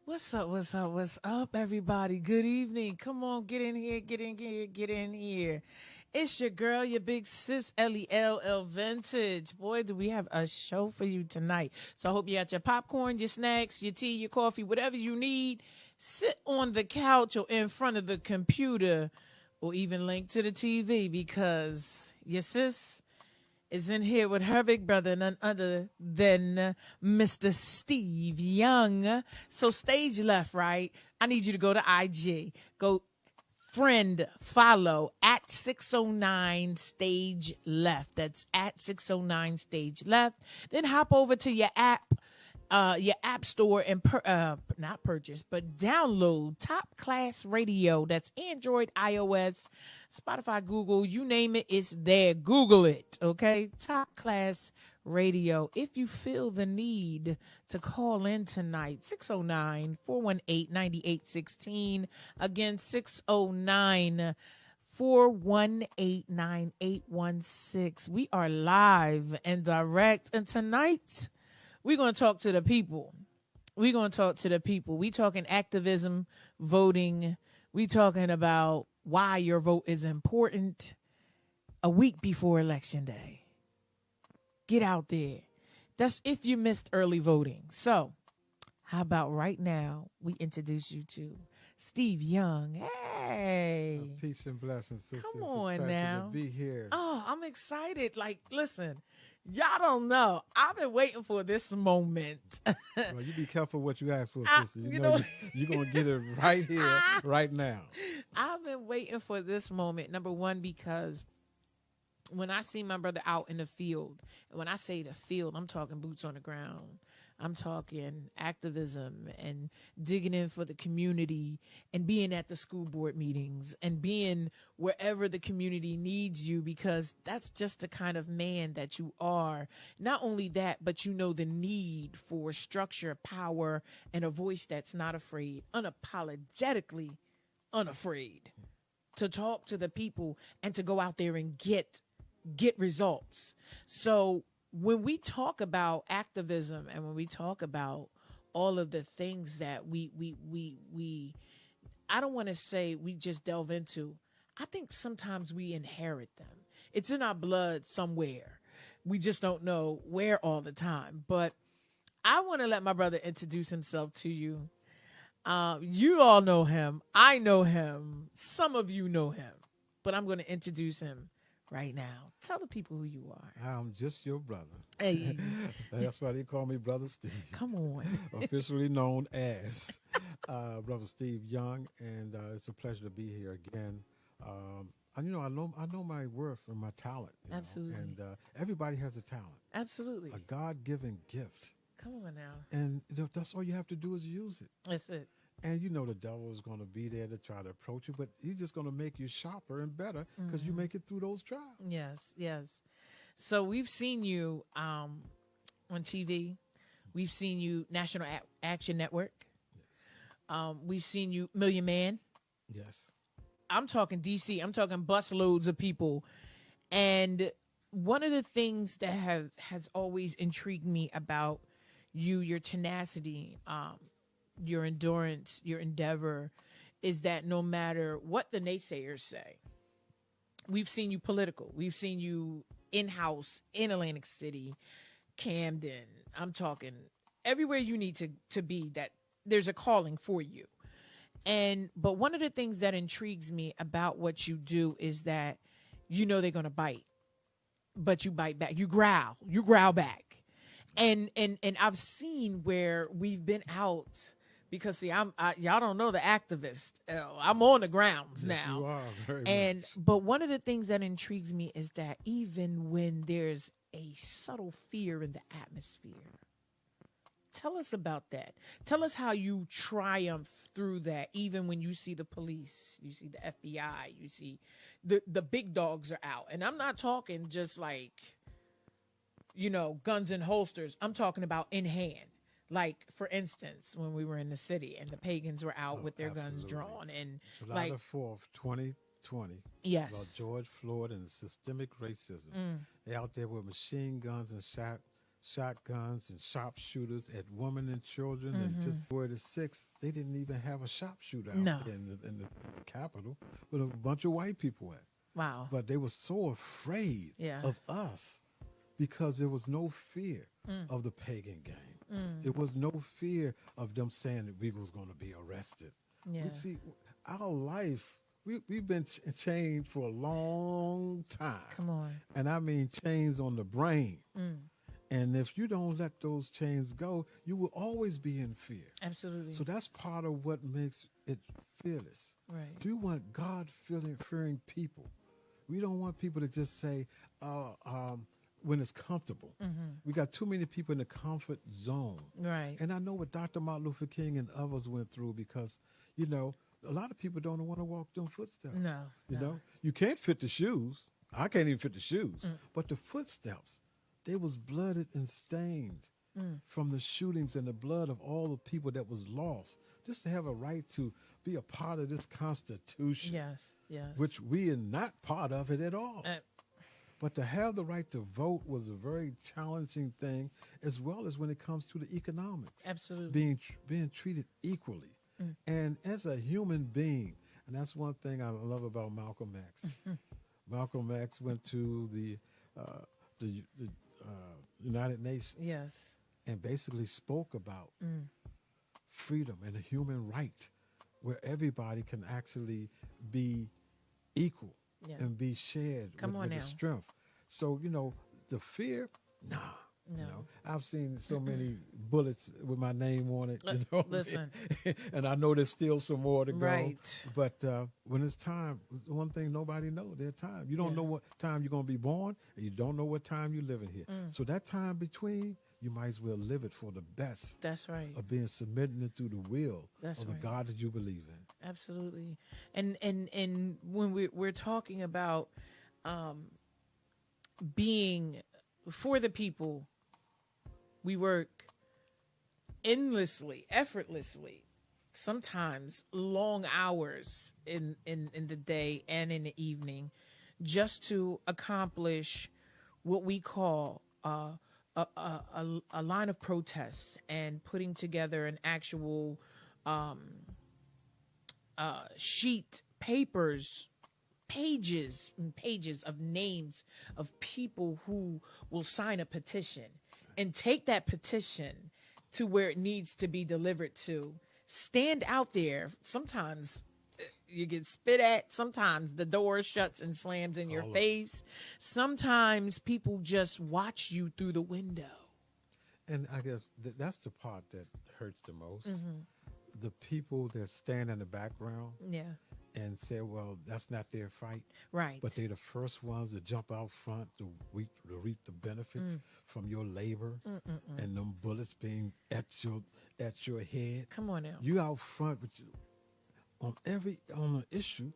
What's up? What's up? What's up, everybody? Good evening. Come on, get in here, get in here, get in here. It's your girl, your big sis, Ellie Vintage. Boy, do we have a show for you tonight. So I hope you got your popcorn, your snacks, your tea, your coffee, whatever you need. Sit on the couch or in front of the computer or even link to the TV because your sis is in here with her big brother, none other than Mr. Steve Young. So stage left, right? I need you to go to IG. Go friend, follow at 609 stage left. That's at 609 stage left. Then hop over to your app store and not purchase, but download Top Class Radio. That's Android, iOS, Spotify, Google, you name it, it's there. Google it, okay? Top Class Radio. If you feel the need to call in tonight, 609-418-9816. Again, 609-418-9816. We are live and direct, and tonight we're going to talk to the people. We're going to talk to the people. We talking activism, voting. We talking about why your vote is important a week before Election Day. Get out there. That's if you missed early voting. So how about right now we introduce you to Steve Young. Hey. Peace and blessings, sister. Come It's a on pleasure now. to be here. Oh, I'm excited. Like, listen, y'all don't know. I've been waiting for this moment. Well, you be careful what you ask for, sister. you know- you're going to get it right here, right now. I've been waiting for this moment. Number one, because when I see my brother out in the field, and when I say the field, I'm talking boots on the ground. I'm talking activism and digging in for the community and being at the school board meetings and being wherever the community needs you, because that's just the kind of man that you are. Not only that, but you know the need for structure, power, and a voice that's not afraid, unapologetically unafraid to talk to the people and to go out there and get results. So when we talk about activism and when we talk about all of the things that we I don't want to say we just delve into. I think sometimes we inherit them. It's in our blood somewhere. We just don't know where all the time. But I want to let my brother introduce himself to you. You all know him. I know him. Some of you know him. But I'm going to introduce him right now. Tell the people who you are. I'm just your brother. Hey, That's why they call me Brother Steve. come on. Officially known as Brother Steve Young, and it's a pleasure to be here again. And I know my worth and my talent. Absolutely. And everybody has a talent, Absolutely. a God-given gift. Come on now. And that's all you have to do is use it. That's it. And the devil is going to be there to try to approach you, but he's just going to make you sharper and better because you make it through those trials. Yes, yes. So we've seen you on TV. We've seen you National Action Network. Yes. We've seen you Million Man. Yes. I'm talking DC. I'm talking busloads of people. And one of the things that has always intrigued me about you, your tenacity, your endurance, your endeavor, is that no matter what the naysayers say, we've seen you political. We've seen you in-house in Atlantic City, Camden. I'm talking everywhere you need to be, that there's a calling for you. But one of the things that intrigues me about what you do is that they're going to bite, but you bite back. You growl back. And I've seen where we've been out. Because y'all don't know the activist. I'm on the grounds Yes, now. you are very much. But one of the things that intrigues me is that even when there's a subtle fear in the atmosphere, tell us about that. Tell us how you triumph through that. Even when you see the police, you see the FBI, you see the big dogs are out, and I'm not talking just like guns and holsters. I'm talking about in hand. Like, for instance, when we were in the city and the pagans were out with their guns drawn. And July the 4th, 2020. Yes. About George Floyd and systemic racism. They out there with machine guns and shot shotguns and sharpshooters at women and children, and just 4 to 6. They didn't even have a sharpshooter out No. there in the Capitol with a bunch of white people at. Wow. But they were so afraid Yeah. of us because there was no fear of the pagan game. There was no fear of them saying that we was going to be arrested. Yeah. We see, our life, we've been chained for a long time. Come on. And I mean chains on the brain. And if you don't let those chains go, you will always be in fear. Absolutely. So that's part of what makes it fearless. Right. We want God-fearing people. We don't want people to just say, when it's comfortable. We got too many people in the comfort zone. Right. And I know what Dr. Martin Luther King and others went through because, you know, a lot of people don't want to walk them footsteps. No. You know, you can't fit the shoes. I can't even fit the shoes. But the footsteps, they was blooded and stained from the shootings and the blood of all the people that was lost. Just to have a right to be a part of this Constitution, Yes. Yes. which we are not part of it at all. But to have the right to vote was a very challenging thing, as well as when it comes to the economics. Absolutely. Being treated equally. And as a human being, and that's one thing I love about Malcolm X. Malcolm X went to the United Nations Yes. and basically spoke about freedom and a human right where everybody can actually be equal Yeah. and be shared Come on with the now. strength. So, you know, the fear, nah. No. You know, I've seen so many bullets with my name on it. You know, Listen. and I know there's still some more to go. Right. But when it's time, one thing nobody knows, their time. You don't Yeah. know what time you're going to be born, and you don't know what time you're living here. So that time between, you might as well live it for the best That's right. of being submitting it to the will That's of the right. God that you believe in. Absolutely. And when we're talking about being for the people, we work endlessly, effortlessly, sometimes long hours in the day and in the evening, just to accomplish what we call a line of protest and putting together an actual sheet, papers, pages and pages of names of people who will sign a petition and take that petition to where it needs to be delivered to. Stand out there. Sometimes you get spit at. Sometimes the door shuts and slams in your face. Sometimes people just watch you through the window. And I guess that's the part that hurts the most. The people that stand in the background Yeah. and say, well, that's not their fight. Right. But they're the first ones to jump out front to reap the benefits from your labor and them bullets being at your head. Come on now. You out front with on an issue,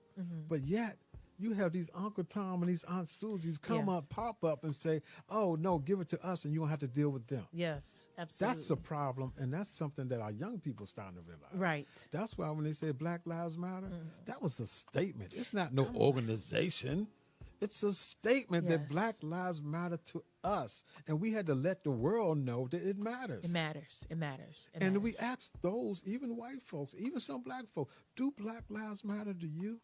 but yet you have these Uncle Tom and these Aunt Susie's come Yeah. up, pop up and say, oh, no, give it to us and you don't have to deal with them. Yes, absolutely. That's a problem, and that's something that our young people starting to realize. Right. That's why when they say Black Lives Matter, that was a statement. It's not no organization. It's a statement that Yes. Black Lives Matter to us, and we had to let the world know that it matters. It matters. It matters. It And matters. we asked those, even white folks, even some black folks, do Black Lives matter to you?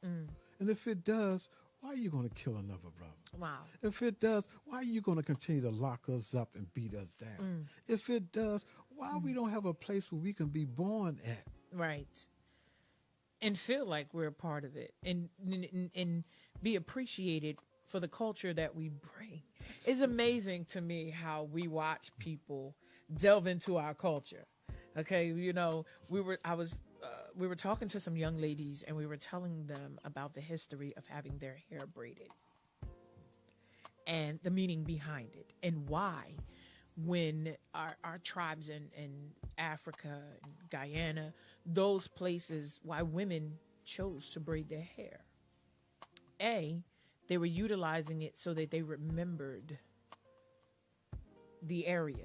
And if it does, why are you going to kill another brother? Wow. If it does, why are you going to continue to lock us up and beat us down? If it does, why we don't have a place where we can be born at? Right. And feel like we're a part of it and be appreciated for the culture that we bring. It's amazing to me how we watch people delve into our culture. Okay, you know, we were talking to some young ladies and we were telling them about the history of having their hair braided and the meaning behind it and why when our tribes in Africa and Guyana, those places, why women chose to braid their hair. They were utilizing it so that they remembered the area,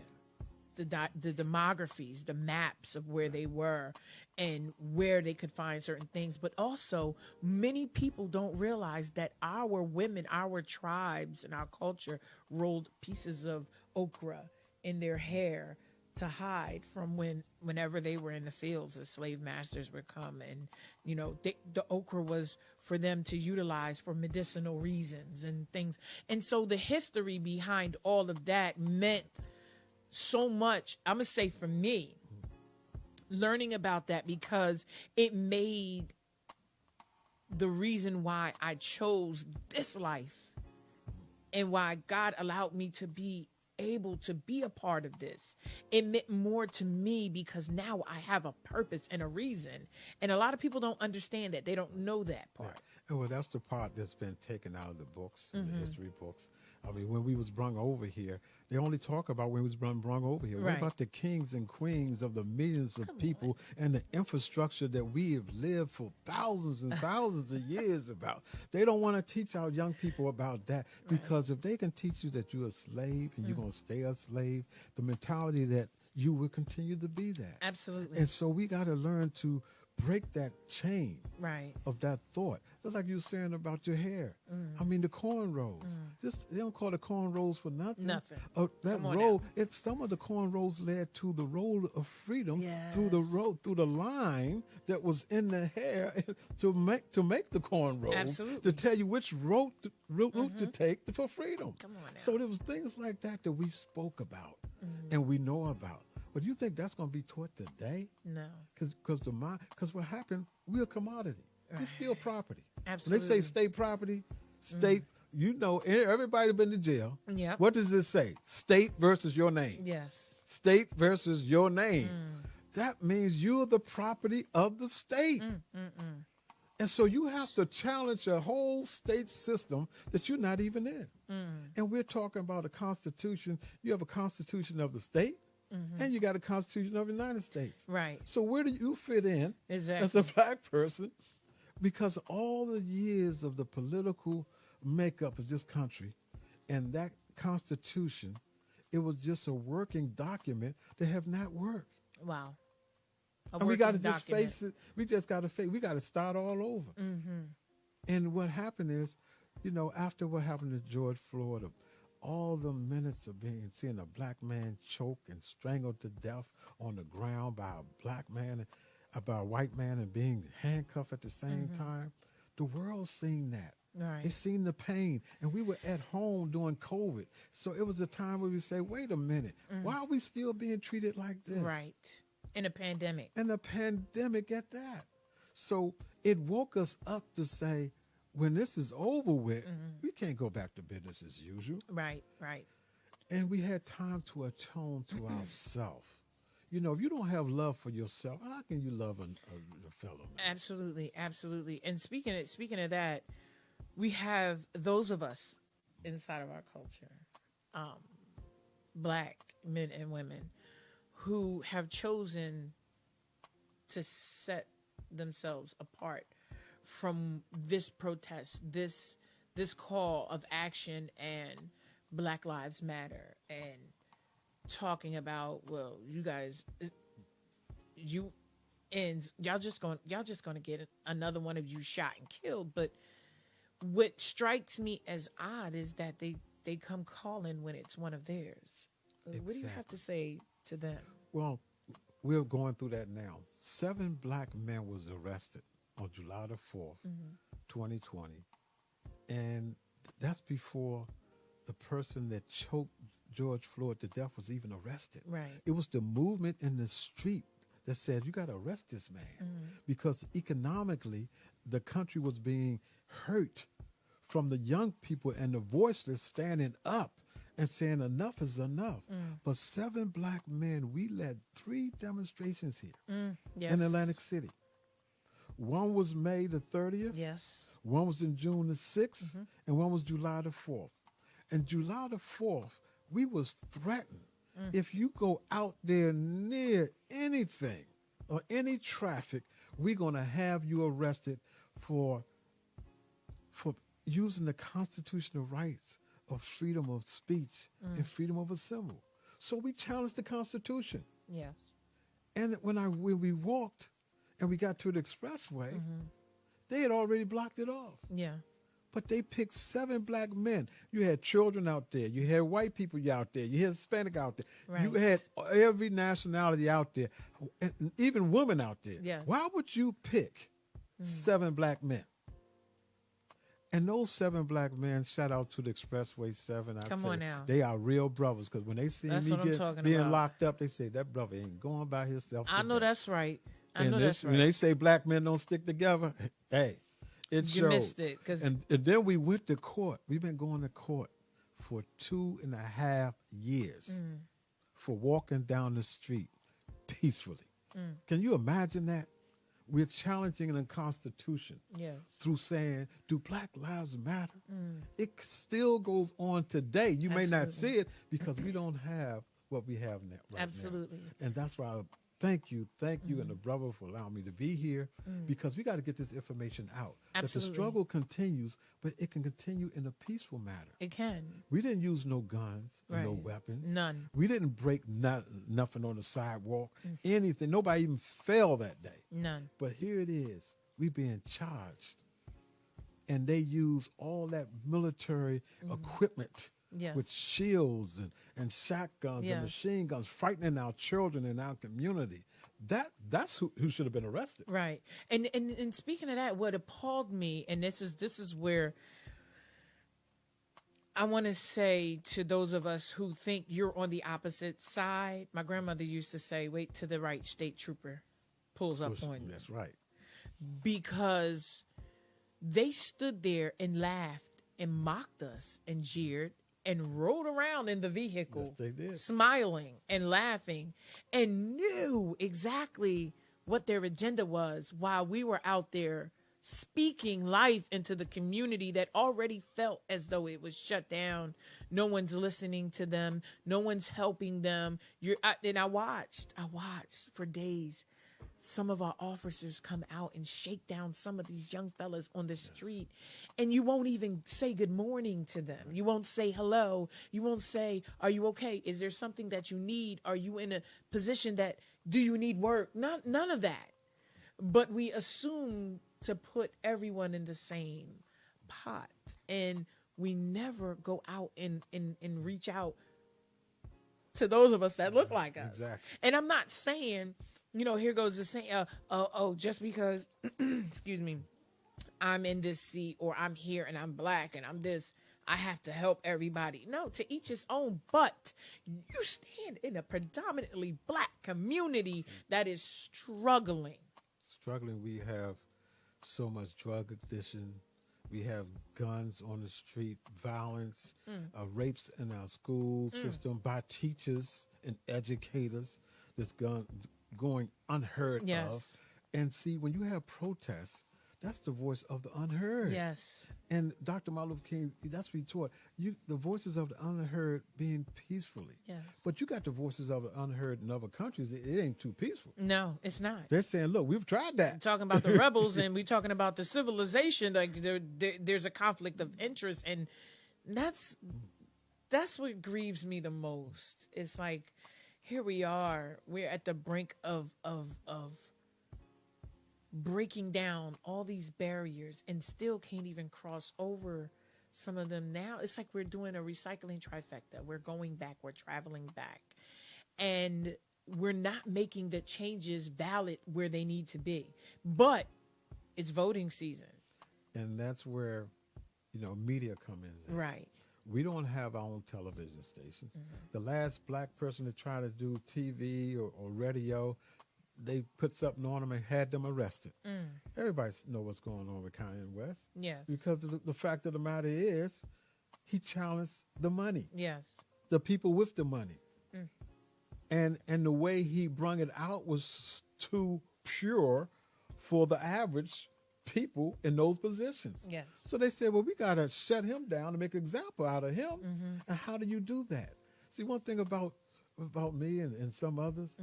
the demographies, the maps of where they were and where they could find certain things. But also, many people don't realize that our women, our tribes, and our culture rolled pieces of okra in their hair to hide from whenever they were in the fields, the slave masters would come, and the okra was for them to utilize for medicinal reasons and things. And so the history behind all of that meant so much. I'm gonna say for me, learning about that, because it made the reason why I chose this life and why God allowed me to be able to be a part of this. It meant more to me because now I have a purpose and a reason. And a lot of people don't understand that. They don't know that part. And well, that's the part that's been taken out of the books, the history books. I mean, when we was brung over here, they only talk about when we was brung over here. Right. What about the kings and queens of the millions of people and the infrastructure that we have lived for thousands and thousands of years about? They don't want to teach our young people about that, because if they can teach you that you're a slave and you're going to stay a slave, the mentality that you will continue to be that. Absolutely. And so we got to learn to break that chain Right. of that thought. Just like you were saying about your hair. I mean, the cornrows. They don't call it cornrows for nothing. Nothing. That Come on road, now. some of the cornrows led to the road of freedom through the Yes. road, through the line that was in the hair to make the cornrow. Absolutely. To tell you which route to take for freedom. Come on now. So there was things like that we spoke about and we know about. But you think that's going to be taught today? No. Because what happened, we're a commodity. We're still property. Absolutely. When they say state property, state, everybody been to jail. Yep. What does it say? State versus your name. Yes. State versus your name. That means you're the property of the state. And so you have to challenge a whole state system that you're not even in. And we're talking about a constitution. You have a constitution of the state. And you got a constitution of the United States. Right. So where do you fit in Exactly. as a black person? Because all the years of the political makeup of this country and that constitution, it was just a working document that have not worked. Wow. And we got to just face it. We just got to face. We got to start all over. And what happened is, after what happened to George Floyd, all the minutes of seeing a black man choked and strangled to death on the ground by a black man, by a white man, and being handcuffed at the same time, the world seen that. Right. They seen the pain, and we were at home during COVID. So it was a time where we say, wait a minute, why are we still being treated like this? Right. In a pandemic. And the pandemic at that. So it woke us up to say, when this is over with, we can't go back to business as usual. Right. Right. And we had time to atone to ourselves. If you don't have love for yourself, how can you love a fellow man? Absolutely. Absolutely. And speaking of that, we have those of us inside of our culture, black men and women, who have chosen to set themselves apart from this protest, this call of action and Black Lives Matter, and talking about, well, you guys, y'all just gonna get another one of you shot and killed. But what strikes me as odd is that they come calling when it's one of theirs. What do you have to say to them? Well, we're going through that now. 7 black men was arrested on July the 4th, 2020. And that's before the person that choked George Floyd to death was even arrested. Right. It was the movement in the street that said, you got to arrest this man. Because economically, the country was being hurt from the young people and the voiceless standing up and saying enough is enough. But 7 black men, we led 3 demonstrations here in Atlantic City. One was May the 30th. Yes. One was in June the 6th. And one was July the 4th. And July the 4th, we was threatened. If you go out there near anything or any traffic, we're going to have you arrested for using the constitutional rights of freedom of speech and freedom of assembly. So we challenged the Constitution. Yes. And when we walked and we got to the expressway, they had already blocked it off. Yeah. But they picked 7 black men. You had children out there. You had white people out there. You had Hispanic out there. Right. You had every nationality out there, and even women out there. Yes. Why would you pick 7 black men? And those 7 black men, shout out to the Expressway 7. Come on now. They are real brothers, because when they see That's me what I'm talking being about. locked up, they say, that brother ain't going by himself. I know today." that's right. I And know that's when right. they say black men don't stick together, hey, it You shows. missed it, 'cause- and then we went to court. We've been going to court for 2.5 years for walking down the street peacefully. Can you imagine that? We're challenging the Constitution Yes. through saying, do Black Lives Matter? It still goes on today. You may not Absolutely. see it because we don't have what we have now. Right Absolutely. now. And that's why I thank you, and the brother for allowing me to be here, because we got to get this information out. Absolutely. That the struggle continues, but it can continue in a peaceful manner. It can. We didn't use no guns or no Right. weapons. None. We didn't break nothing on the sidewalk, anything. Nobody even fell that day. None. But here it is. We being charged. And they use all that military equipment Yes. with shields and shotguns Yes. and machine guns, frightening our children in our community. That's who should have been arrested. Right. And speaking of that, what appalled me, and this is where I want to say to those of us who think you're on the opposite side, my grandmother used to say, wait till the right state trooper pulls up on you. That's right. Because they stood there and laughed and mocked us and jeered and rode around in the vehicle, Yes, they did. smiling and laughing, and knew exactly what their agenda was while we were out there speaking life into the community that already felt as though it was shut down. No one's listening to them. No one's helping them. I watched for days some of our officers come out and shake down some of these young fellas on the street, and you won't even say good morning to them. You won't say hello. You won't say, are you okay? Is there something that you need? Are you in a position that, do you need work? None of that. But we assume to put everyone in the same pot, and we never go out and reach out to those of us that look like us. Exactly. And I'm not saying, here goes the saying, just because, excuse me, I'm in this seat or I'm here and I'm black and I'm this, I have to help everybody. No, to each his own. But you stand in a predominantly black community that is struggling. We have so much drug addiction. We have guns on the street, violence, rapes in our school system by teachers and educators that's going unheard Yes. of. And see, when you have protests, that's the voice of the unheard. Yes. And Dr. Martin Luther King, that's what he taught. The voices of the unheard being peacefully. Yes. But you got the voices of the unheard in other countries. It ain't too peaceful. No, it's not. They're saying, look, we've tried that. Talking about the rebels and we talking about the civilization, like there's a conflict of interest, and that's what grieves me the most. It's like, here we are, we're at the brink of breaking down all these barriers and still can't even cross over some of them now. It's like we're doing a recycling trifecta. We're going back, we're traveling back, and we're not making the changes valid where they need to be. But it's voting season. And that's where, media come in. Right. We don't have our own television stations. The last black person to try to do TV or radio, they put something on them and had them arrested. Everybody know what's going on with Kanye West. Yes. Because the fact of the matter is, he challenged the money, Yes. the people with the money. And the way he brung it out was too pure for the average people in those positions. Yes. So they said, well, we got to shut him down and make an example out of him. And how do you do that? See, one thing about me and some others,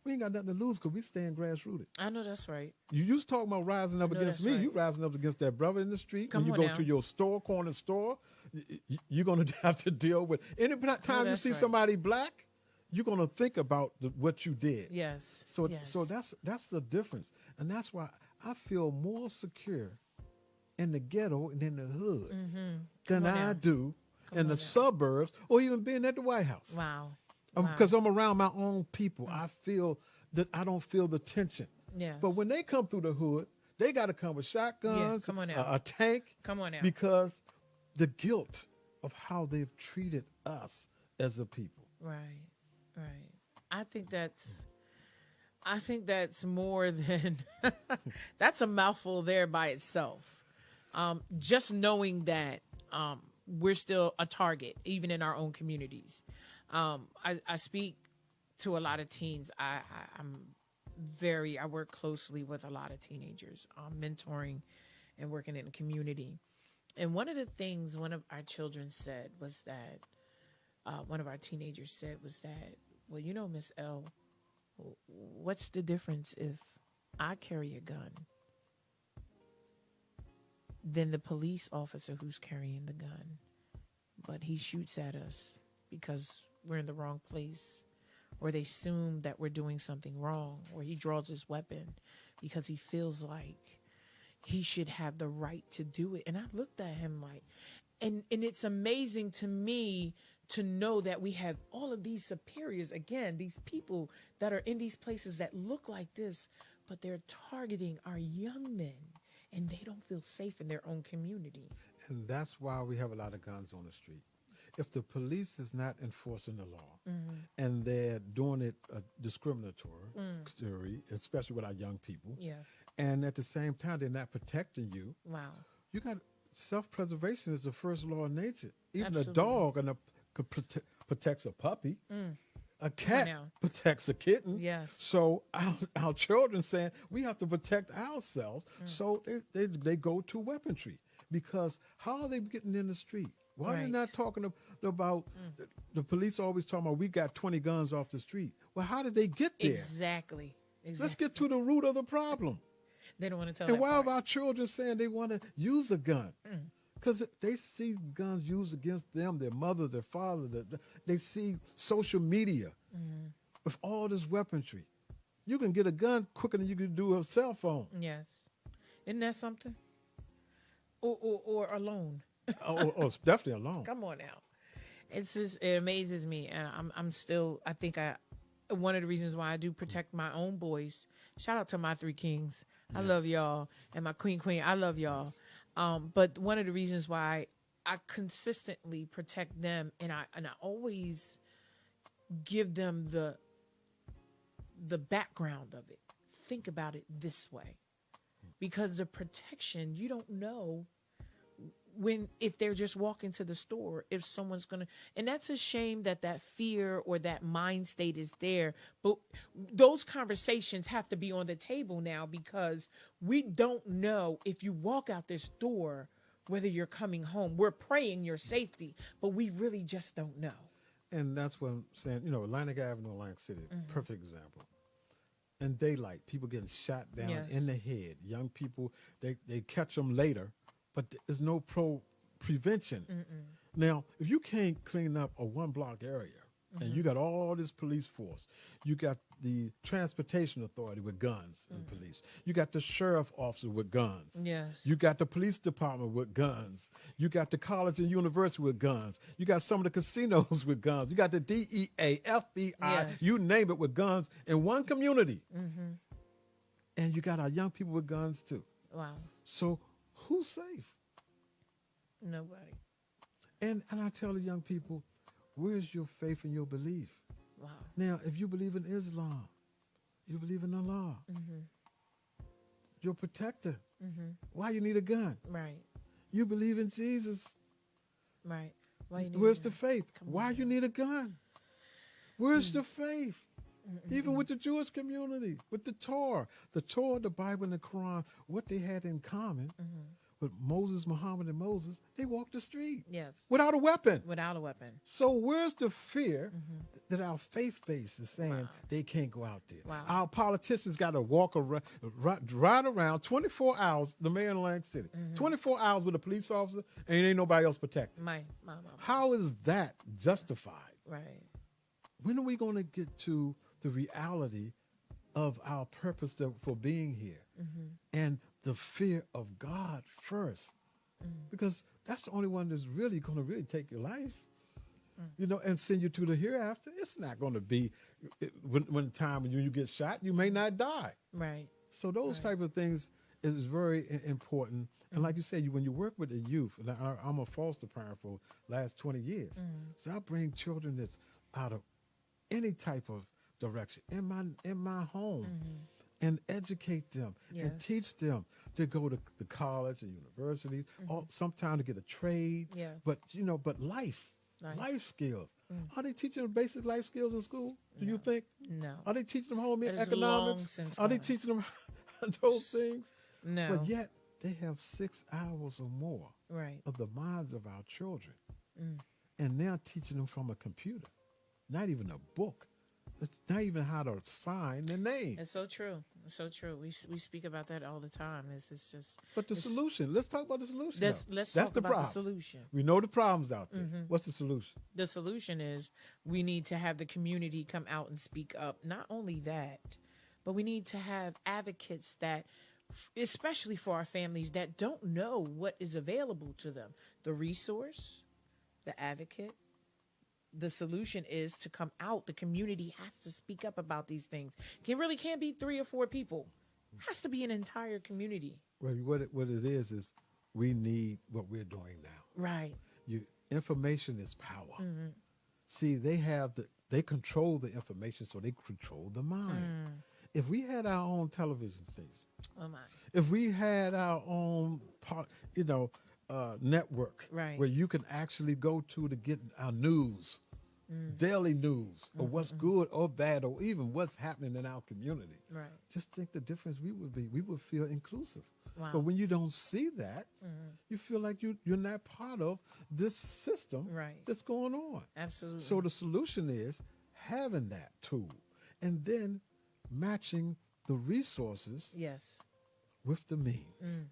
we ain't got nothing to lose because we stand grassrooted. I know that's right. You used to talk about rising up I know against that's me. right. You rising up against that brother in the street. Come when on you go now. to your corner store, you're going to have to deal with. Any time you that's see right. somebody black, you're going to think about what you did. Yes. So yes. so that's the difference. And that's why I feel more secure in the ghetto and in the hood than Come on I now. do Come in on the now. suburbs or even being at the White House. Wow. Because I'm around my own people. I feel that I don't feel the tension. Yes. But when they come through the hood, they got to come with shotguns, come on now. a tank, Come on now. because the guilt of how they've treated us as a people. Right. I think that's more than that's a mouthful there by itself. Just knowing that we're still a target, even in our own communities. I speak to a lot of teens. I work closely with a lot of teenagers, mentoring and working in the community. And one of the things one of our children said was that, one of our teenagers said was that, well, you know, Miss L, what's the difference if I carry a gun than the police officer who's carrying the gun, but he shoots at us because we're in the wrong place, or they assume that we're doing something wrong, or he draws his weapon because he feels like he should have the right to do it. And I looked at him like, and it's amazing to me to know that we have all of these superiors, again, these people that are in these places that look like this, but they're targeting our young men, and they don't feel safe in their own community. And that's why we have a lot of guns on the street. If the police is not enforcing the law and they're doing it discriminatory, especially with our young people, Yeah. and at the same time they're not protecting you, Wow. you got self-preservation is the first law of nature. Even Absolutely. a dog protects a puppy. A cat now. protects a kitten. Yes. So our children saying we have to protect ourselves. So they go to weaponry, because how are they getting in the street? Why are they Right. not talking about the police always talking about we got 20 guns off the street? Well, how did they get there? Exactly. Let's get to the root of the problem. They don't want to tell And that why part. are our children saying they want to use a gun? Because they see guns used against them, their mother, their father. They see social media with all this weaponry. You can get a gun quicker than you can do a cell phone. Yes. Isn't that something? Or alone. It's definitely alone. Come on now. It amazes me. And one of the reasons why I do protect my own boys, shout out to my 3 kings. I love y'all. And my queen, I love y'all. But one of the reasons why I consistently protect them, and I always give them the background of it. Think about it this way. Because the protection, you don't know if they're just walking to the store, if someone's going to, and that's a shame that fear or that mind state is there. But those conversations have to be on the table now, because we don't know if you walk out this door, whether you're coming home. We're praying your safety, but we really just don't know. And that's what I'm saying. Atlantic Avenue, Atlantic City, perfect example. In daylight, people getting shot down Yes. in the head. Young people, they catch them later, but there's no prevention. Now, if you can't clean up a 1-block area, and you got all this police force, you got the transportation authority with guns and police, you got the sheriff officer with guns, Yes. you got the police department with guns, you got the college and university with guns, you got some of the casinos with guns, you got the DEA, FBI, Yes. you name it, with guns in one community. And you got our young people with guns too. Wow. So who's safe? Nobody. And I tell the young people, where's your faith and your belief? Wow. Now, if you believe in Islam, you believe in Allah, your protector, why you need a gun? Right. You believe in Jesus, Right. Why you need where's a the gun? faith? Come Why on you now. need a gun? Where's the faith? Even with the Jewish community, with the Torah, the Bible, and the Quran, what they had in common with Moses, Muhammad, and Moses, they walked the street Yes. without a weapon. Without a weapon. So where's the fear that our faith base is saying Wow. they can't go out there? Wow. Our politicians got to walk around, ride around 24 hours, the mayor of Atlantic City, 24 hours with a police officer, and ain't nobody else protected. My. How is that justified? Right. When are we going to get to the reality of our purpose for being here? And the fear of God first, because that's the only one that's really going to really take your life, and send you to the hereafter. It's not going to be when time when you get shot, you may not die. Right. So those type of things is very important. And like you said, when you work with the youth, and I'm a foster parent for last 20 years, so I bring children that's out of any type of direction in my home, and educate them and teach them to go to the college and universities, or sometimes to get a trade. Yeah. But life skills. Are they teaching them basic life skills in school? Do you think? No. Are they teaching them home That is long economics? since Are they gone. teaching them those things? No. But yet they have 6 hours or more Right. of the minds of our children. And now teaching them from a computer, not even a book. It's not even how to sign their name. It's so true. It's so true. We speak about that all the time. It's just. But the solution, let's talk about the solution. Let's That's talk the about problem. the solution. We know the problems out there. What's the solution? The solution is we need to have the community come out and speak up. Not only that, but we need to have advocates that, especially for our families that don't know what is available to them. The resource, the advocate. The solution is to come out. The community has to speak up about these things. It really can't be 3 or 4 people. It has to be an entire community. Well, what it is we need what we're doing now. Right. Information is power. See, they control the information, so they control the mind. If we had our own television station, Oh my. if we had our own network, Right. where you can actually go to get our news, daily news, or what's good or bad, or even what's happening in our community. Right. Just think the difference we would be. We would feel inclusive. Wow. But when you don't see that, you feel like you're not part of this system Right. that's going on. Absolutely. So the solution is having that tool and then matching the resources Yes. with the means.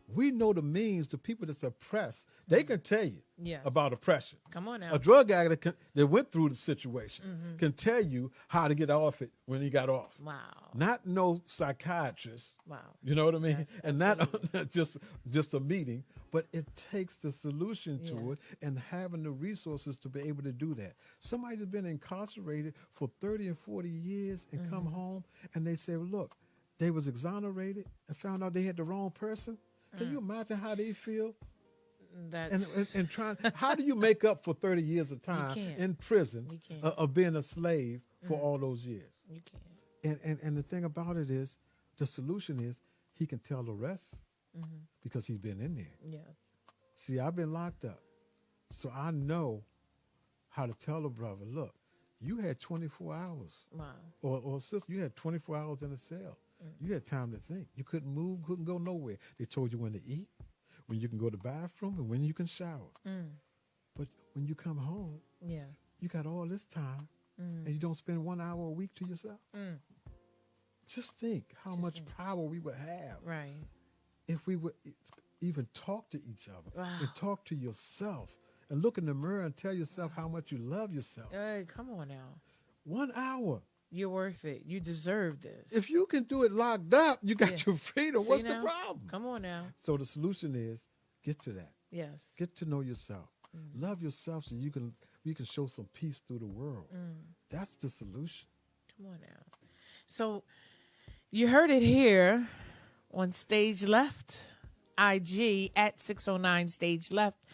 We know the means. The people that's oppressed, they can tell you Yes. about oppression. Come on now. A drug addict that went through the situation can tell you how to get off it when he got off. Wow. Not no psychiatrist. Wow. You know what I mean? Yes, and not just a meeting, but it takes the solution to Yeah. it and having the resources to be able to do that. Somebody that's been incarcerated for 30 and 40 years and come home and they say, look, they was exonerated and found out they had the wrong person. Can you imagine how they feel? That's And trying, how do you make up for 30 years of time can't. in prison You can't. of being a slave for all those years? you can't. And the thing about it is, the solution is he can tell the rest because he's been in there. Yeah. See, I've been locked up, so I know how to tell a brother, look, you had 24 hours. Wow. Or sister, you had 24 hours in a cell. You had time to think. You couldn't move, couldn't go nowhere. They told you when to eat, when you can go to the bathroom, and when you can shower. But when you come home, Yeah. you got all this time, and you don't spend 1 hour a week to yourself. Just think how much power we would have Right. if we would even talk to each other Wow. and talk to yourself and look in the mirror and tell yourself how much you love yourself. Hey, come on now. 1 hour. You're worth it. You deserve this. If you can do it locked up, you got Yeah. your freedom. See What's now? the problem? Come on now. So the solution is get to that. Yes. Get to know yourself. Love yourself so you can show some peace through the world. That's the solution. Come on now. So you heard it here on Stage Left, IG at 609 Stage Left.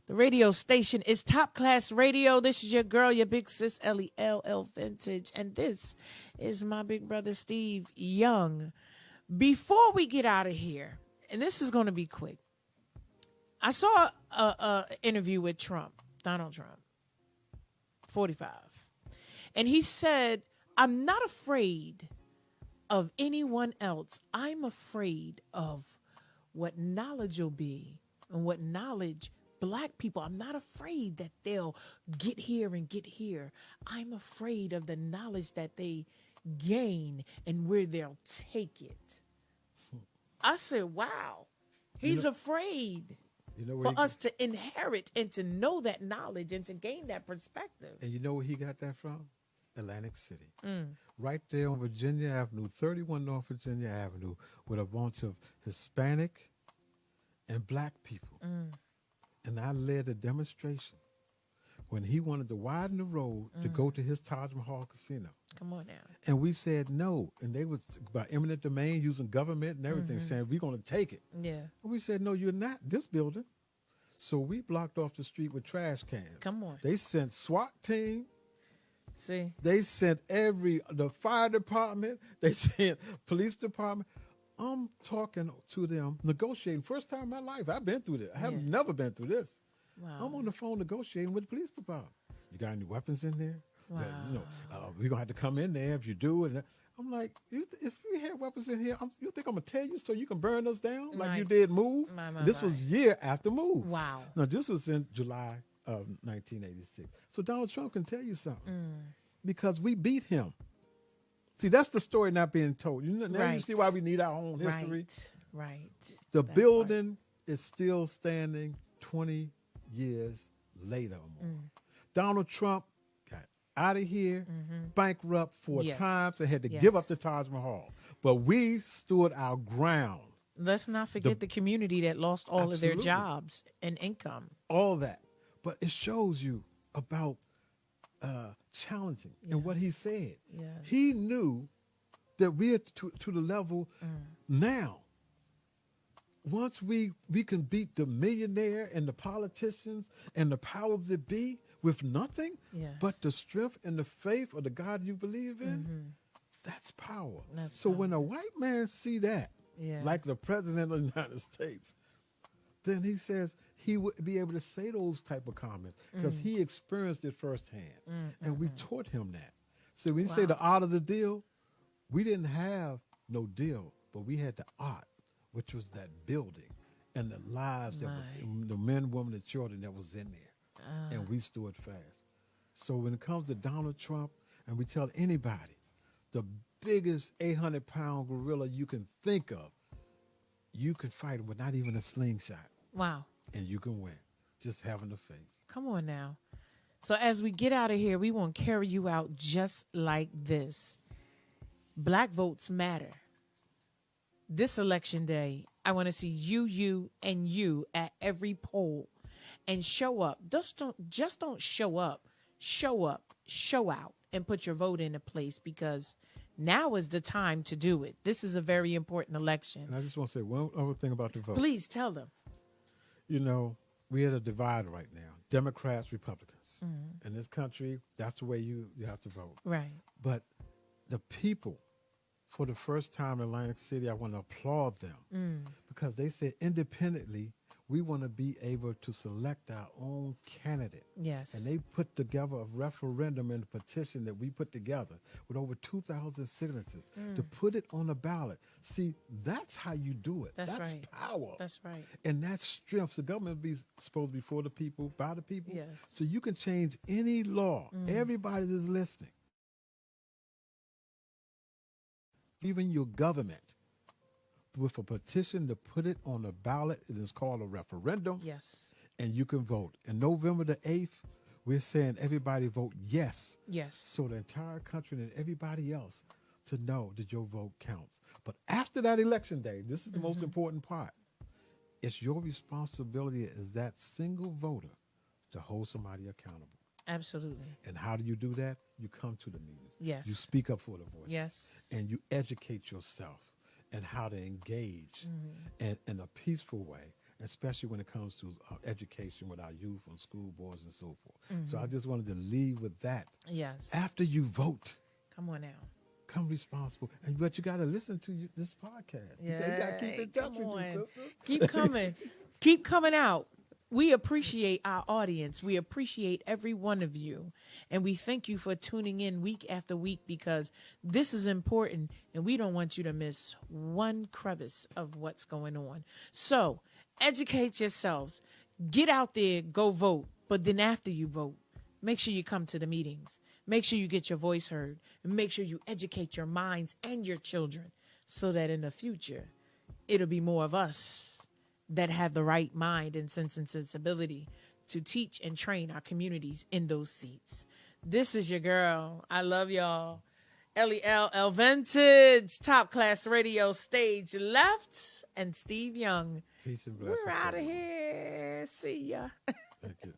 The radio station is Top Class Radio. This is your girl, your big sis, LELL Vintage. And this is my big brother, Steve Young. Before we get out of here, and this is going to be quick, I saw a interview with Trump, Donald Trump, 45. And he said, I'm not afraid of anyone else. I'm afraid of what knowledge will be and what knowledge Black people, I'm not afraid that they'll get here and get here. I'm afraid of the knowledge that they gain and where they'll take it. I said, wow, he's afraid Where for us to inherit and to know that knowledge and to gain that perspective. And you know where he got that from? Atlantic City. Right there on Virginia Avenue, 31 North Virginia Avenue, with a bunch of Hispanic and black people. And I led a demonstration when he wanted to widen the road to go to his Taj Mahal casino. Come on now. And we said no. And they was about eminent domain, using government and everything, saying, we're going to take it. Yeah. And we said, no, you're not this building. So we blocked off the street with trash cans. Come on. They sent SWAT team. See? They sent the fire department. They sent police department. I'm talking to them, negotiating. First time in my life, I've been through this. I have never been through this. Wow. I'm on the phone negotiating with the police department. You got any weapons in there? Wow. We're going to have to come in there if you do. And I'm like, if we had weapons in here, you think I'm going to tell you so you can burn us down like you did Move? This was year after Move. Wow. Now, this was in July of 1986. So Donald Trump can tell you something because we beat him. See, that's the story not being told. Now you see why we need our own history. Right. The building is still standing 20 years later or more. Donald Trump got out of here, bankrupt 4 times, and had to give up the Taj Mahal. But we stood our ground. Let's not forget the community that lost all of their jobs and income. All that. But it shows you about challenging and what he said. Yes. He knew that we're to the level now. Once we can beat the millionaire and the politicians and the powers that be with nothing but the strength and the faith of the God you believe in, that's power. So when a white man see that, like the president of the United States, then he says he would be able to say those type of comments because he experienced it firsthand. And we taught him that. So when you say the art of the deal, we didn't have no deal, but we had the art, which was that building and the lives that was, the men, women, and children that was in there. And we stood fast. So when it comes to Donald Trump, and we tell anybody, the biggest 800-pound gorilla you can think of, you can fight him with not even a slingshot. Wow. And you can win, just having the faith. Come on now. So as we get out of here, we want to carry you out just like this. Black votes matter. This election day, I want to see you, and you at every poll and show up. Just don't show up. Show up, show out, and put your vote into place because now is the time to do it. This is a very important election. And I just want to say one other thing about the vote. Please tell them. You know, we're at a divide right now. Democrats, Republicans. In this country, that's the way you have to vote. Right. But the people, for the first time in Atlantic City, I want to applaud them because they said independently, we want to be able to select our own candidate. Yes. And they put together a referendum and a petition that we put together with over 2,000 signatures to put it on the ballot. See, that's how you do it. That's right. Power. That's right. And that's strength. The government is supposed to be for the people, by the people. Yes. So you can change any law. Everybody is listening. Even your government. With a petition to put it on the ballot. It is called a referendum. Yes. And you can vote. And November the 8th, we're saying everybody vote yes. Yes. So the entire country and everybody else to know that your vote counts. But after that election day, this is the most important part. It's your responsibility as that single voter to hold somebody accountable. Absolutely. And how do you do that? You come to the meetings. Yes. You speak up for the voice. Yes. And you educate yourself. And how to engage in a peaceful way, especially when it comes to education with our youth on school boards and so forth. So I just wanted to leave with that. Yes. After you vote, come on now. Come responsible. But you got to listen to this podcast. Yeah. You got to keep in touch with you, sister. Keep coming. Keep coming out. We appreciate our audience. We appreciate every one of you. And we thank you for tuning in week after week because this is important and we don't want you to miss one crevice of what's going on. So educate yourselves. Get out there, go vote. But then after you vote, make sure you come to the meetings. Make sure you get your voice heard. And make sure you educate your minds and your children so that in the future, it'll be more of us that have the right mind and sense and sensibility to teach and train our communities in those seats. This is your girl. I love y'all. LEL Vintage, Top Class Radio, stage left, and Steve Young. Peace and blessings. We're out of here. See ya. Thank you.